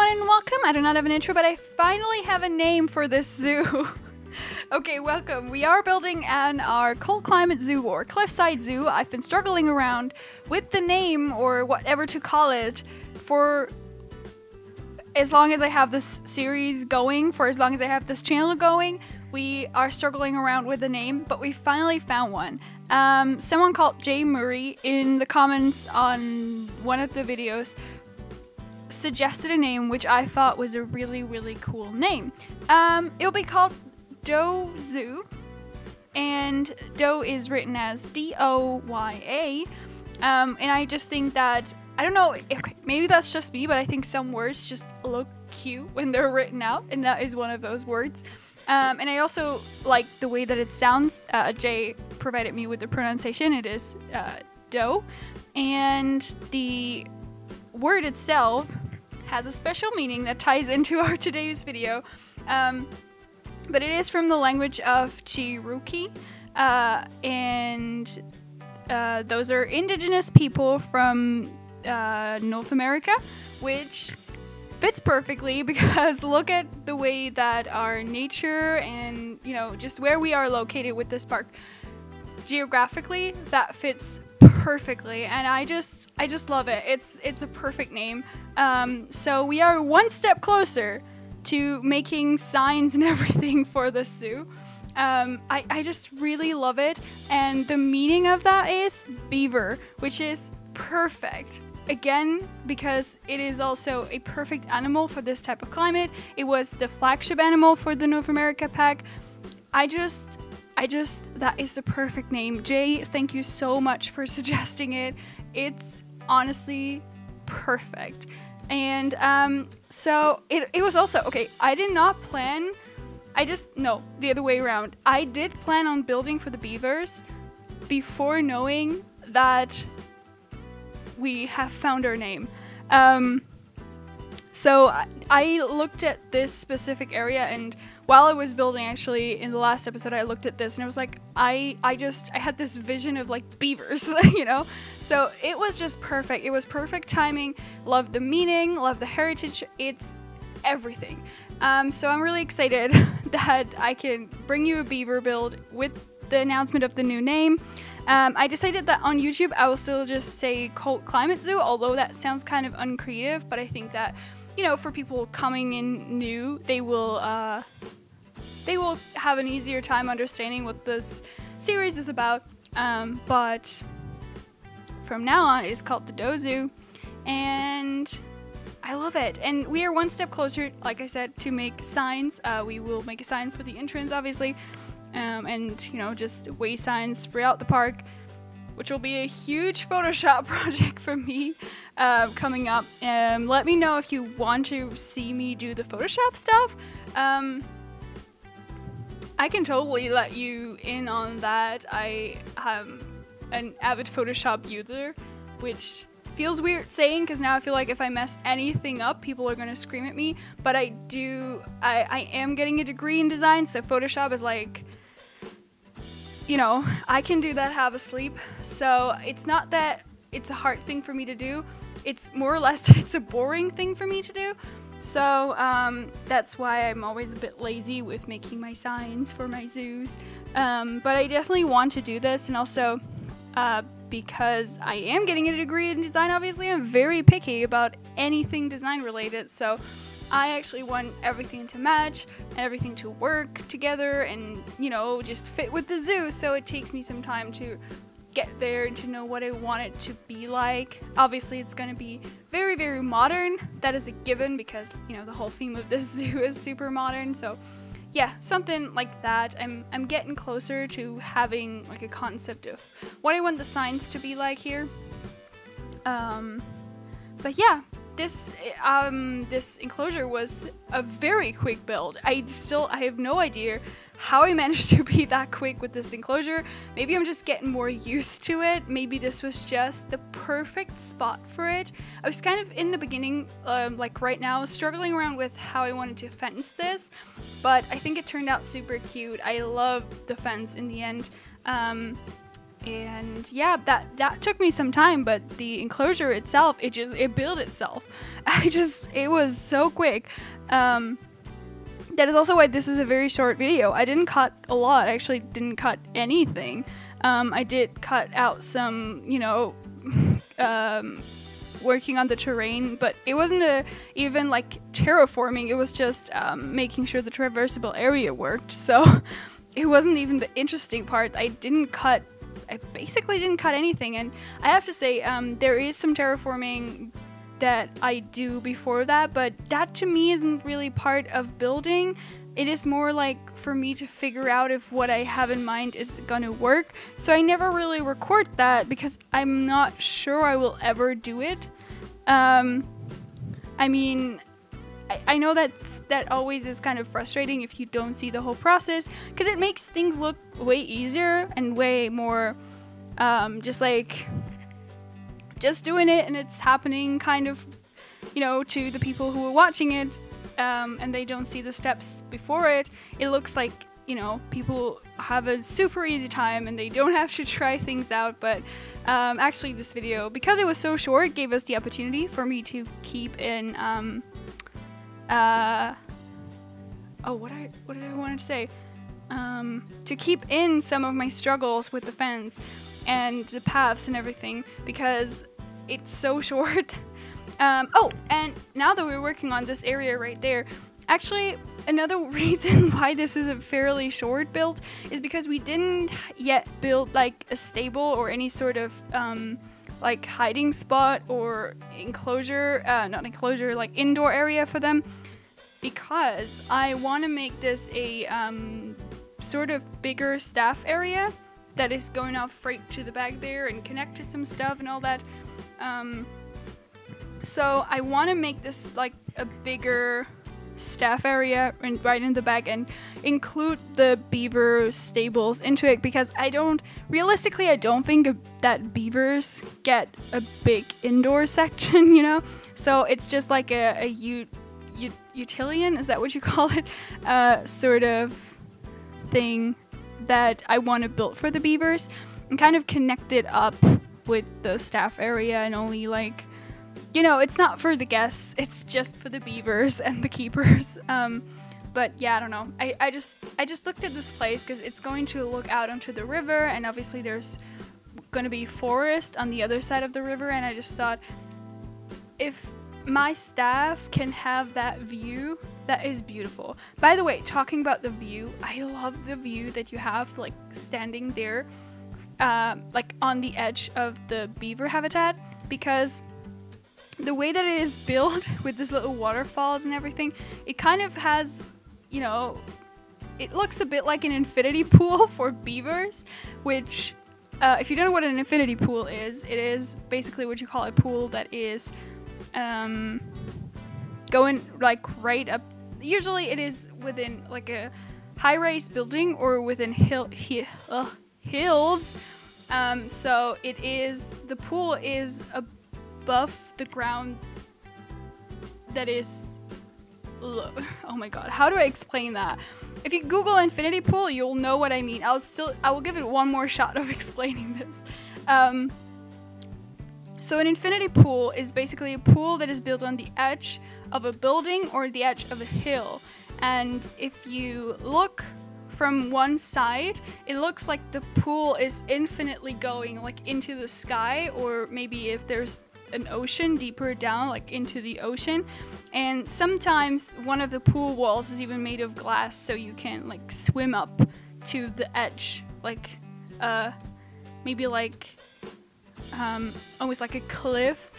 everyone and welcome. I do not have an intro, but I finally have a name for this zoo. Okay, welcome. We are building our cold climate zoo or cliffside zoo. I've been struggling around with the name or whatever to call it for as long as I have this series going, for as long as I have this channel going. We are struggling around with the name, but we finally found one. Someone called Jay Murray in the comments on one of the videos suggested a name which I thought was a really cool name. It'll be called Doe Zoo, and Doe is written as D-O-Y-A, and I just think that, I don't know, maybe that's just me, but I think some words just look cute when they're written out, and that is one of those words. And I also like the way that it sounds. Jay provided me with the pronunciation. It is Doe, and the word itself has a special meaning that ties into our today's video. But it is from the language of Cherokee, and those are indigenous people from North America, which fits perfectly because look at the way that our nature and, you know, just where we are located with this park geographically, that fits perfectly, and I just love it. It's a perfect name. So we are one step closer to making signs and everything for the zoo. I just really love it, and the meaning of that is beaver, which is perfect. Again, because it is also a perfect animal for this type of climate. It was the flagship animal for the North America pack. That is the perfect name. Jay, thank you so much for suggesting it. It's honestly perfect. And so it was also, okay, I did not plan, no, the other way around. I did plan on building for the beavers before knowing that we have found our name. So I looked at this specific area, and while I was building, actually, in the last episode, I looked at this and I was like, I had this vision of like beavers, you know? So it was just perfect. It was perfect timing. Love the meaning, love the heritage. It's everything. So I'm really excited that I can bring you a beaver build with the announcement of the new name. I decided that on YouTube, I will still just say Cold Climate Zoo, although that sounds kind of uncreative, but I think that, you know, for people coming in new, they will have an easier time understanding what this series is about. But from now on, it is called the Doe Zoo, and I love it. And we are one step closer, like I said, to make signs. We will make a sign for the entrance, obviously, and, you know, just way signs throughout the park, which will be a huge Photoshop project for me coming up. Let me know if you want to see me do the Photoshop stuff. I can totally let you in on that. I am an avid Photoshop user, which feels weird saying because now I feel like if I mess anything up, people are going to scream at me. But I am getting a degree in design, so Photoshop is like, you know, I can do that half asleep. So it's not that it's a hard thing for me to do. It's more or less that it's a boring thing for me to do. So that's why I'm always a bit lazy with making my signs for my zoos. But I definitely want to do this, and also because I am getting a degree in design, obviously I'm very picky about anything design related. So I actually want everything to match and everything to work together and, you know, just fit with the zoo. So it takes me some time to get there and to know what I want it to be like. Obviously it's going to be very modern. That is a given because, you know, the whole theme of this zoo is super modern. So yeah, something like that. I'm getting closer to having like a concept of what I want the signs to be like here. But yeah, this enclosure was a very quick build. I have no idea how I managed to be that quick with this enclosure. Maybe I'm just getting more used to it. Maybe this was just the perfect spot for it. I was kind of in the beginning, like right now, struggling around with how I wanted to fence this, but I think it turned out super cute. I love the fence in the end. And yeah, that took me some time, but the enclosure itself, it built itself. It was so quick. That is also why this is a very short video. I didn't cut a lot. I actually didn't cut anything. I did cut out some, you know, working on the terrain, but it wasn't even like terraforming. It was just making sure the traversable area worked. So it wasn't even the interesting part. I basically didn't cut anything. And I have to say, there is some terraforming that I do before that, but that to me isn't really part of building. It is more like for me to figure out if what I have in mind is gonna work. So I never really record that because I'm not sure I will ever do it. I mean, I know that always is kind of frustrating if you don't see the whole process, because it makes things look way easier and way more just doing it and it's happening kind of, you know, to the people who are watching it, and they don't see the steps before it. It looks like, you know, people have a super easy time and they don't have to try things out. But actually this video, because it was so short, gave us the opportunity for me to keep in what did I want to say? To keep in some of my struggles with the fence and the paths and everything, because it's so short. Oh, and now that we're working on this area right there, actually another reason why this is a fairly short build is because we didn't yet build like a stable or any sort of like hiding spot or enclosure, not enclosure, like indoor area for them, because I want to make this a sort of bigger staff area that is going off right to the back there and connect to some stuff and all that. So I want to make this like a bigger staff area right in the back and include the beaver stables into it, because realistically I don't think that beavers get a big indoor section, you know? So it's just like a utilitarian, is that what you call it? Sort of thing that I want to build for the beavers and kind of connect it up with the staff area, and only like, you know, it's not for the guests, it's just for the beavers and the keepers. But yeah, I don't know. I just looked at this place because it's going to look out onto the river, and obviously there's going to be forest on the other side of the river, and I just thought if my staff can have that view, that is beautiful. By the way, talking about the view, I love the view that you have like standing there like on the edge of the beaver habitat, because the way that it is built with this little waterfalls and everything, it kind of has, you know, it looks a bit like an infinity pool for beavers, which if you don't know what an infinity pool is, it is basically what you call a pool that is going like right up. Usually it is within like a high-rise building or within hills. So it is, the pool is above the ground that is, oh my god, how do I explain that? If you Google infinity pool, you'll know what I mean. I will give it one more shot of explaining this. So an infinity pool is basically a pool that is built on the edge of a building or the edge of a hill. And if you look from one side, it looks like the pool is infinitely going like into the sky, or maybe if there's an ocean deeper down, like into the ocean. And sometimes one of the pool walls is even made of glass, so you can like swim up to the edge, like maybe like almost like a cliff.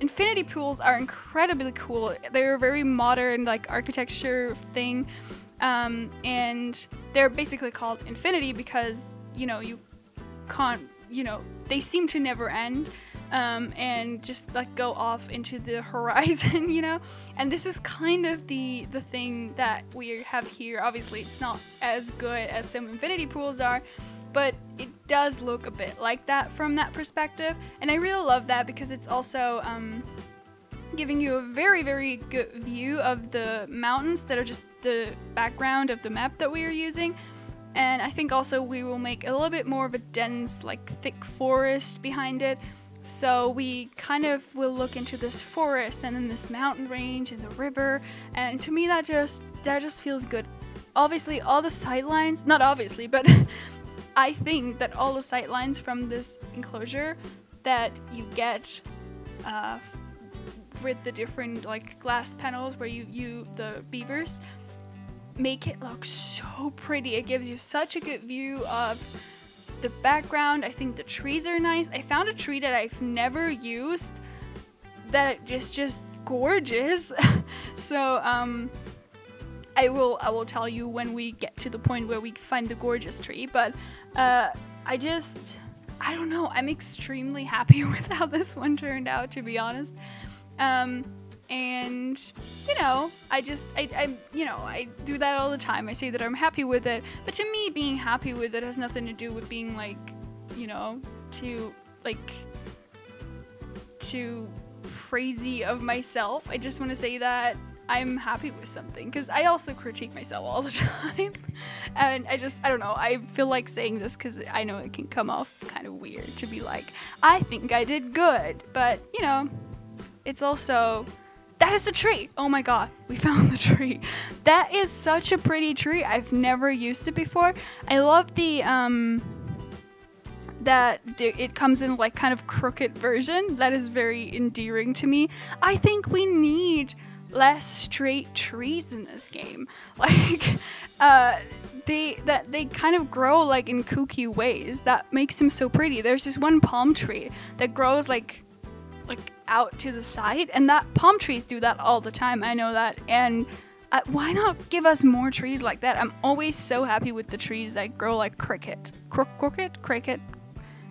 Infinity pools are incredibly cool. They're a very modern like architecture thing, and they're basically called infinity because, you know, you can't, you know, they seem to never end, and just like go off into the horizon, you know. And this is kind of the thing that we have here. Obviously it's not as good as some infinity pools are, but it does look a bit like that from that perspective, and I really love that because it's also giving you a very, very good view of the mountains that are just the background of the map that we are using. And I think also we will make a little bit more of a dense, like thick forest behind it. So we kind of will look into this forest and then this mountain range and the river. And to me that just feels good. Obviously all the sightlines, not obviously, but I think that all the sightlines from this enclosure that you get with the different like glass panels where the beavers, make it look so pretty. It gives you such a good view of the background. I think the trees are nice. I found a tree that I've never used that is just gorgeous. So I will tell you when we get to the point where we find the gorgeous tree, but I don't know, I'm extremely happy with how this one turned out, to be honest. And you know, I do that all the time. I say that I'm happy with it, but to me being happy with it has nothing to do with being like, you know, too crazy of myself. I just want to say that I'm happy with something, because I also critique myself all the time. And I don't know, I feel like saying this because I know it can come off kind of weird to be like, I think I did good, but you know, it's also, that is the tree. Oh my god, we found the tree. That is such a pretty tree. I've never used it before. I love the it comes in like kind of crooked version. That is very endearing to me. I think we need less straight trees in this game. Like they kind of grow like in kooky ways that makes them so pretty. There's this one palm tree that grows like out to the side, and that palm trees do that all the time. I know that. And why not give us more trees like that? I'm always so happy with the trees that grow like cricket. Cricket?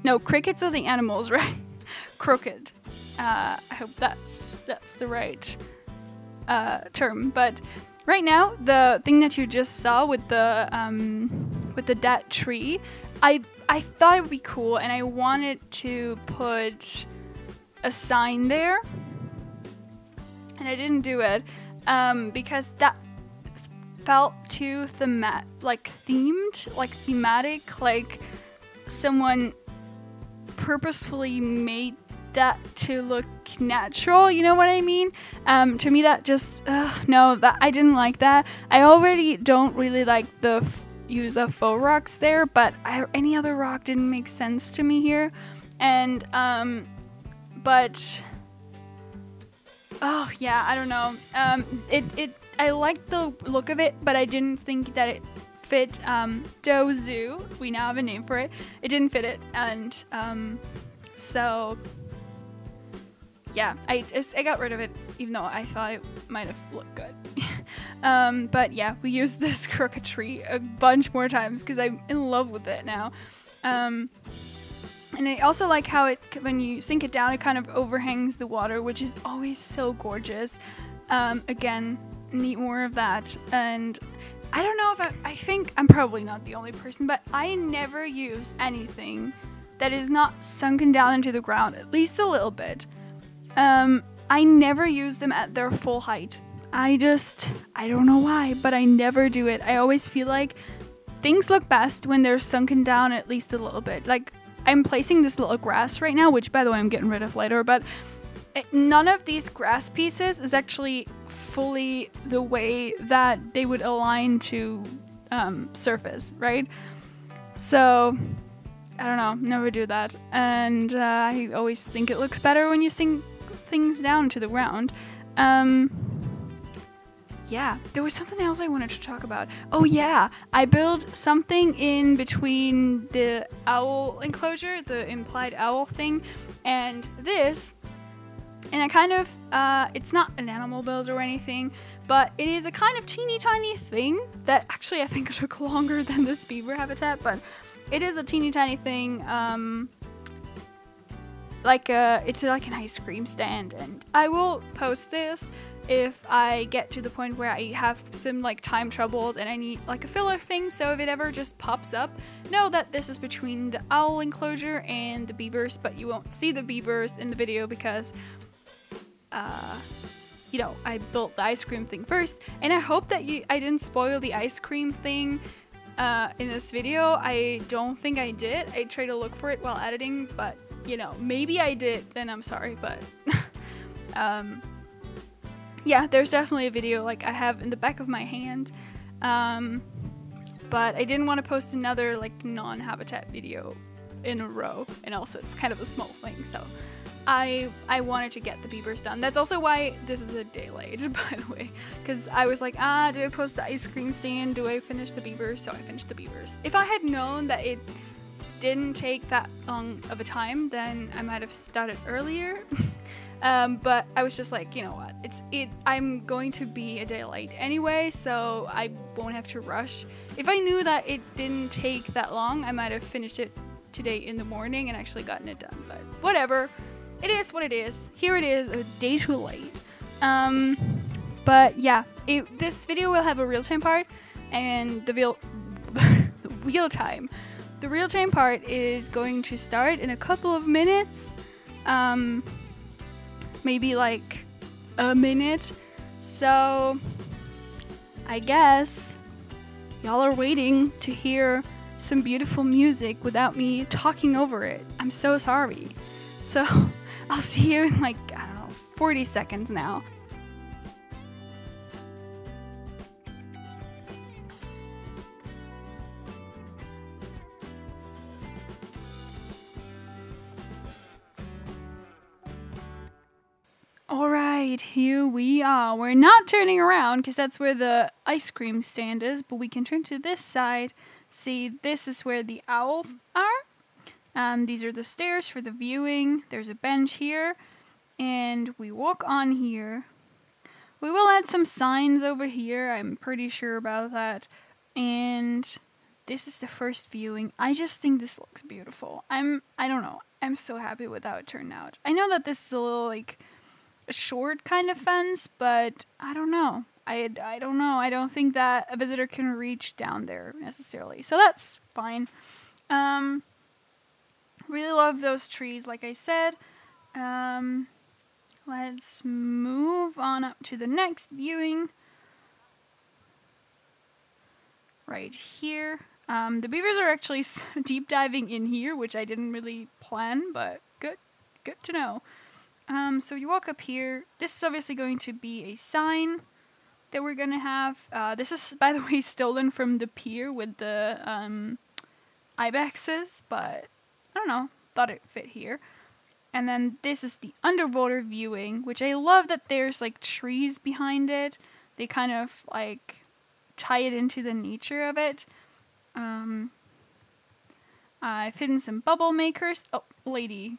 No, crickets are the animals, right? Crooked. I hope that's the right term. But right now, the thing that you just saw with the dead tree, I thought it would be cool, and I wanted to put a sign there, and I didn't do it because that felt too thematic, like someone purposefully made that to look natural, you know what I mean? To me that just, no, that I didn't like that. I already don't really like the use of faux rocks there, but any other rock didn't make sense to me here. And but oh yeah, I don't know. I liked the look of it, but I didn't think that it fit Zoo. We now have a name for it. It didn't fit it, and so yeah, I got rid of it, even though I thought it might have looked good. But yeah, we used this crooked tree a bunch more times because I'm in love with it now. And I also like how it, when you sink it down, it kind of overhangs the water, which is always so gorgeous. Again, need more of that. And I don't know if I think I'm probably not the only person, but I never use anything that is not sunken down into the ground, at least a little bit. I never use them at their full height. I don't know why, but I never do it. I always feel like things look best when they're sunken down at least a little bit. Like, I'm placing this little grass right now, which by the way I'm getting rid of later, but none of these grass pieces is actually fully the way that they would align to surface, right? So I don't know, never do that. And I always think it looks better when you sink things down to the ground. Yeah, there was something else I wanted to talk about. Oh yeah, I built something in between the owl enclosure, the implied owl thing, and this. And I kind of, it's not an animal build or anything, but it is a kind of teeny tiny thing that actually I think took longer than this beaver habitat, but it is a teeny tiny thing, it's like an ice cream stand, and I will post this if I get to the point where I have some like time troubles and I need like a filler thing, so if it ever just pops up, know that this is between the owl enclosure and the beavers, but you won't see the beavers in the video because you know, I built the ice cream thing first, and I hope that I didn't spoil the ice cream thing in this video. I don't think I did. I tried to look for it while editing, but you know, maybe I did, then I'm sorry, but yeah, there's definitely a video like I have in the back of my hand, but I didn't want to post another like non-habitat video in a row, and also it's kind of a small thing, so I wanted to get the beavers done. That's also why this is a day late, by the way, because I was like, do I post the ice cream stand? Do I finish the beavers? So I finished the beavers. If I had known that it didn't take that long of a time, then I might have started earlier. But I was just like, you know what, I'm going to be a day late anyway, so I won't have to rush. If I knew that it didn't take that long, I might have finished it today in the morning and actually gotten it done, but whatever. It is what it is. Here it is, a day too late. But yeah, this video will have a real-time part, and the real-time part is going to start in a couple of minutes. Maybe like a minute. So I guess y'all are waiting to hear some beautiful music without me talking over it. I'm so sorry. So I'll see you in like, I don't know, 40 seconds now. Alright, here we are. We're not turning around because that's where the ice cream stand is, but we can turn to this side. See, this is where the owls are. These are the stairs for the viewing. There's a bench here, and we walk on here. We will add some signs over here, I'm pretty sure about that. And this is the first viewing. I just think this looks beautiful. I don't know. I'm so happy with how it turned out. I know that this is a little like a short kind of fence, but I don't know. I don't know. I don't think that a visitor can reach down there necessarily. So that's fine. Really love those trees, like I said. Let's move on up to the next viewing. Right here. The beavers are actually deep diving in here, which I didn't really plan, but good to know. So you walk up here. This is obviously going to be a sign that we're gonna have. This is, by the way, stolen from the pier with the ibexes, but I don't know, thought it fit here. And then this is the underwater viewing, which I love that there's like trees behind it. They kind of like tie it into the nature of it. I've hidden some bubble makers. Oh, lady.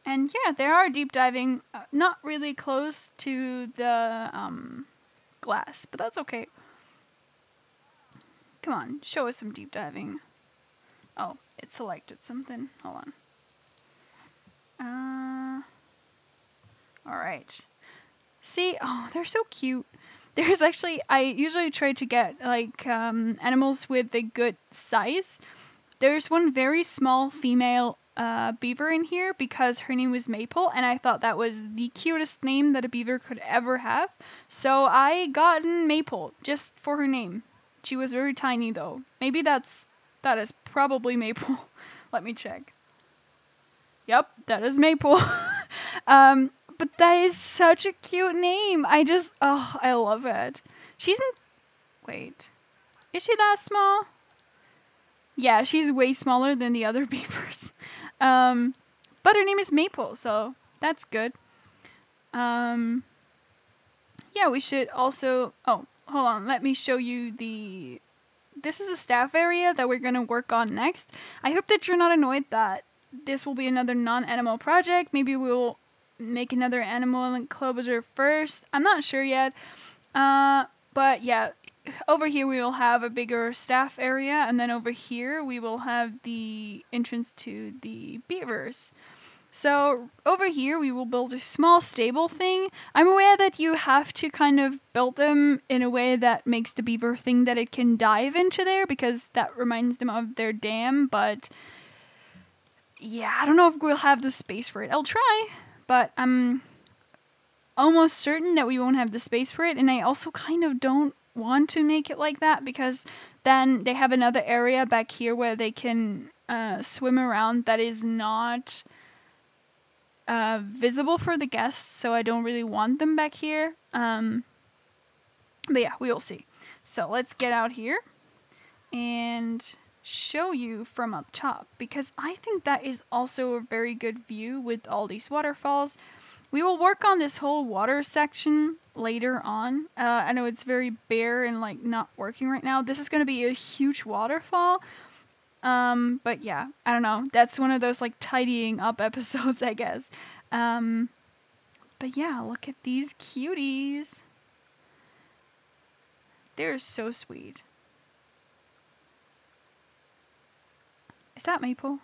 And yeah, they are deep diving, not really close to the glass, but that's okay. Come on, show us some deep diving. Oh, it selected something. Hold on. Alright. See, oh, they're so cute. There's actually, I usually try to get like animals with a good size. There's one very small female beaver in here because her name was Maple, and I thought that was the cutest name that a beaver could ever have. So I got Maple just for her name. She was very tiny though. Maybe that is probably Maple. Let me check. Yep, that is Maple. But that is such a cute name. I love it. Wait. Is she that small? Yeah, she's way smaller than the other beavers. But her name is Maple, so that's good. Yeah, we should also... Oh, hold on. Let me show you the... This is a staff area that we're going to work on next. I hope that you're not annoyed that this will be another non-animal project. Maybe we'll make another animal enclosure first. I'm not sure yet. But yeah, over here we will have a bigger staff area, and then over here we will have the entrance to the beavers. So over here we will build a small stable thing. I'm aware that you have to kind of build them in a way that makes the beaver think that it can dive into there, because that reminds them of their dam, but yeah, I don't know if we'll have the space for it. I'll try, but I'm almost certain that we won't have the space for it, and I also kind of don't want to make it like that, because then they have another area back here where they can swim around that is not visible for the guests, so I don't really want them back here. But yeah, we will see. So let's get out here and show you from up top, because I think that is also a very good view with all these waterfalls. We will work on this whole water section later on. I know it's very bare and like not working right now. This is going to be a huge waterfall. But yeah, I don't know. That's one of those like tidying up episodes, I guess. But yeah, look at these cuties. They're so sweet. Is that Maple?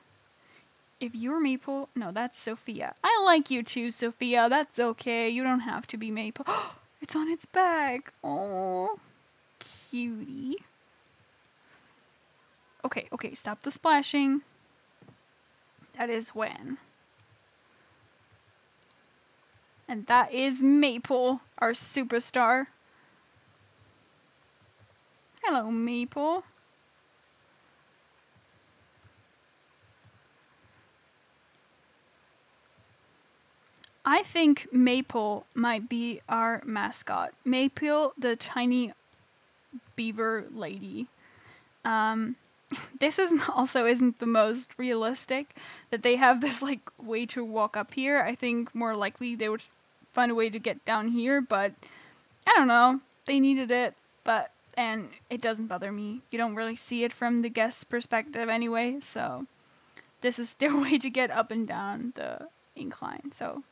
If you're Maple, no, that's Sophia. I like you too, Sophia. That's okay. You don't have to be Maple. It's on its back. Oh, cutie. Okay, stop the splashing. That is when. And that is Maple, our superstar. Hello, Maple. I think Maple might be our mascot. Maple, the tiny beaver lady. This isn't the most realistic, that they have this like way to walk up here. I think more likely they would find a way to get down here, but I don't know. They needed it, and it doesn't bother me. You don't really see it from the guest's perspective anyway, so this is their way to get up and down the incline. So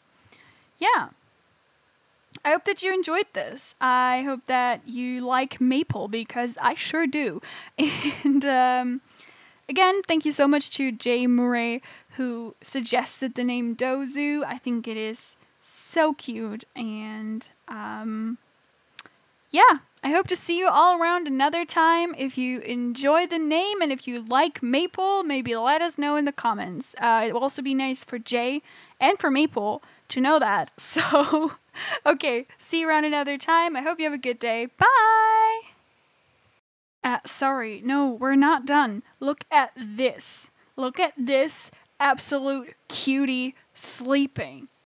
yeah, I hope that you enjoyed this. I hope that you like Maple, because I sure do. And again, thank you so much to Jay Murray, who suggested the name Dozu. I think it is so cute. And yeah, I hope to see you all around another time. If you enjoy the name and if you like Maple, maybe let us know in the comments. It will also be nice for Jay and for Maple to know that. So, okay, see you around another time. I hope you have a good day. Bye! Sorry, no, we're not done. Look at this. Look at this absolute cutie sleeping.